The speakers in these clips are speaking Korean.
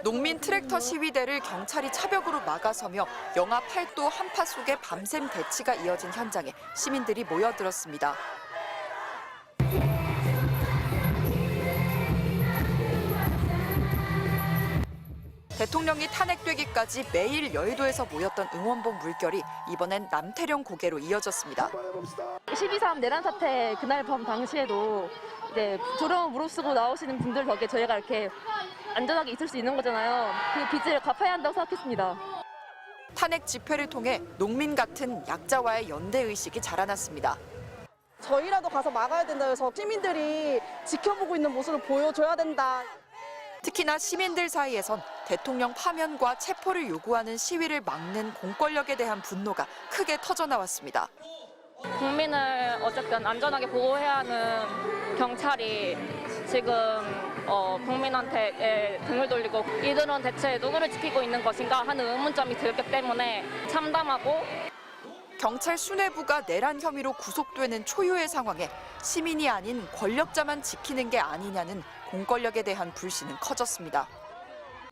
농민 트랙터 시위대를 경찰이 차벽으로 막아서며 영하 8도 한파 속에 밤샘 대치가 이어진 현장에 시민들이 모여들었습니다. 대통령이 탄핵되기까지 매일 여의도에서 모였던 응원봉 물결이 이번엔 남태령 고개로 이어졌습니다. 12.3 내란 사태 그날 밤 당시에도 이제 조롱 무릅쓰고 나오시는 분들 덕에 저희가 이렇게 안전하게 있을 수 있는 거잖아요. 그 빚을 갚아야 한다고 생각했습니다. 탄핵 집회를 통해 농민 같은 약자와의 연대 의식이 자라났습니다. 저희라도 가서 막아야 된다 해서 시민들이 지켜보고 있는 모습을 보여줘야 된다. 특히나 시민들 사이에선 대통령 파면과 체포를 요구하는 시위를 막는 공권력에 대한 분노가 크게 터져나왔습니다. 국민을 어쨌든 안전하게 보호해야 하는 경찰이 지금 국민한테 등을 돌리고 이들은 대체 누구를 지키고 있는 것인가 하는 의문점이 들기 때문에 참담하고 경찰 수뇌부가 내란 혐의로 구속되는 초유의 상황에 시민이 아닌 권력자만 지키는 게 아니냐는 공권력에 대한 불신은 커졌습니다.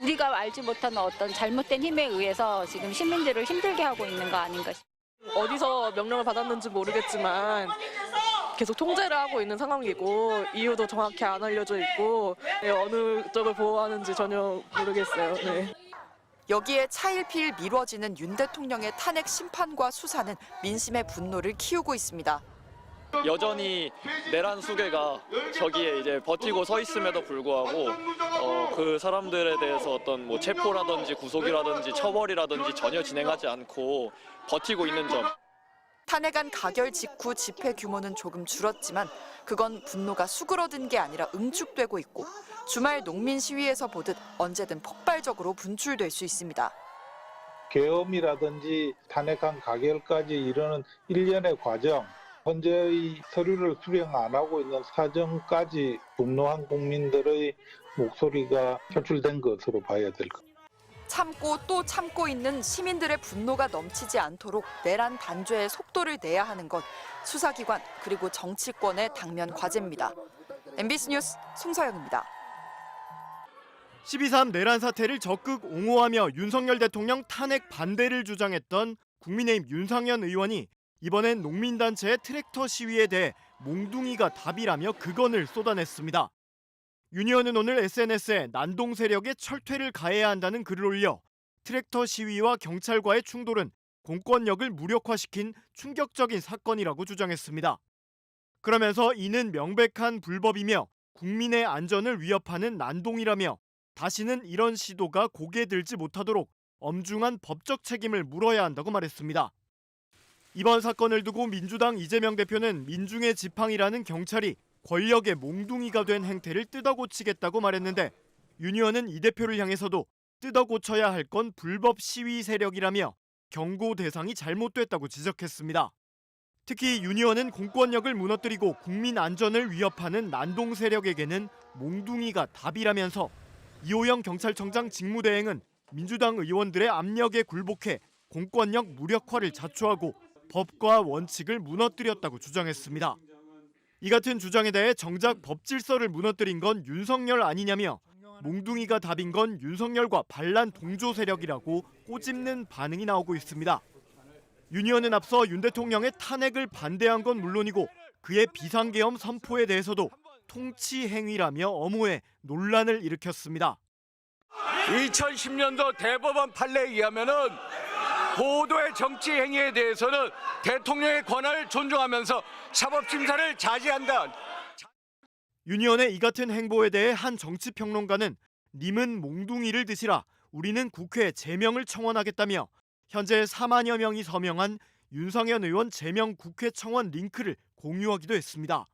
우리가 알지 못하는 어떤 잘못된 힘에 의해서 지금 시민들을 힘들게 하고 있는 거 아닌가 싶습니다. 어디서 명령을 받았는지 모르겠지만 계속 통제를 하고 있는 상황이고 이유도 정확히 안 알려져 있고 어느 쪽을 보호하는지 전혀 모르겠어요. 네. 여기에 차일피일 미뤄지는 윤 대통령의 탄핵 심판과 수사는 민심의 분노를 키우고 있습니다. 여전히 내란 수괴가 저기에 이제 버티고 서 있음에도 불구하고 그 사람들에 대해서 어떤 뭐 체포라든지 구속이라든지 처벌이라든지 전혀 진행하지 않고 버티고 있는 점. 탄핵안 가결 직후 집회 규모는 조금 줄었지만 그건 분노가 수그러든 게 아니라 응축되고 있고 주말 농민 시위에서 보듯 언제든 폭발적으로 분출될 수 있습니다. 계엄이라든지 탄핵안 가결까지 이르는 일련의 과정, 현재의 서류를 수령 안 하고 있는 사정까지 분노한 국민들의 목소리가 표출된 것으로 봐야 될 것. 참고 또 참고 있는 시민들의 분노가 넘치지 않도록 내란 단죄의 속도를 내야 하는 것 수사기관 그리고 정치권의 당면 과제입니다. MBC 뉴스 송서영입니다. 12.3 내란 사태를 적극 옹호하며 윤석열 대통령 탄핵 반대를 주장했던 국민의힘 윤상현 의원이 이번엔 농민단체의 트랙터 시위에 대해 몽둥이가 답이라며 극언을 쏟아냈습니다. 윤 의원은 오늘 SNS에 난동 세력에 철퇴를 가해야 한다는 글을 올려 트랙터 시위와 경찰과의 충돌은 공권력을 무력화시킨 충격적인 사건이라고 주장했습니다. 그러면서 이는 명백한 불법이며 국민의 안전을 위협하는 난동이라며 다시는 이런 시도가 고개 들지 못하도록 엄중한 법적 책임을 물어야 한다고 말했습니다. 이번 사건을 두고 민주당 이재명 대표는 민중의 지팡이라는 경찰이 권력의 몽둥이가 된 행태를 뜯어고치겠다고 말했는데 윤 의원은 이 대표를 향해서도 뜯어고쳐야 할 건 불법 시위 세력이라며 경고 대상이 잘못됐다고 지적했습니다. 특히 윤 의원은 공권력을 무너뜨리고 국민 안전을 위협하는 난동 세력에게는 몽둥이가 답이라면서 이호영 경찰청장 직무대행은 민주당 의원들의 압력에 굴복해 공권력 무력화를 자초하고 법과 원칙을 무너뜨렸다고 주장했습니다. 이 같은 주장에 대해 정작 법 질서를 무너뜨린 건 윤석열 아니냐며 몽둥이가 답인 건 윤석열과 반란 동조 세력이라고 꼬집는 반응이 나오고 있습니다. 윤 의원은 앞서 윤 대통령의 탄핵을 반대한 건 물론이고 그의 비상계엄 선포에 대해서도 통치 행위라며 엄호해 논란을 일으켰습니다. 2010년도 대법원 판례에 의하면은 보도의 정치 행위에 대해서는 대통령의 권한을 존중하면서 사법 심사를 자제한다. 윤 의원의 이 같은 행보에 대해 한 정치평론가는 님은 몽둥이를 드시라 우리는 국회 제명을 청원하겠다며 현재 4만여 명이 서명한 윤상현 의원 제명 국회 청원 링크를 공유하기도 했습니다.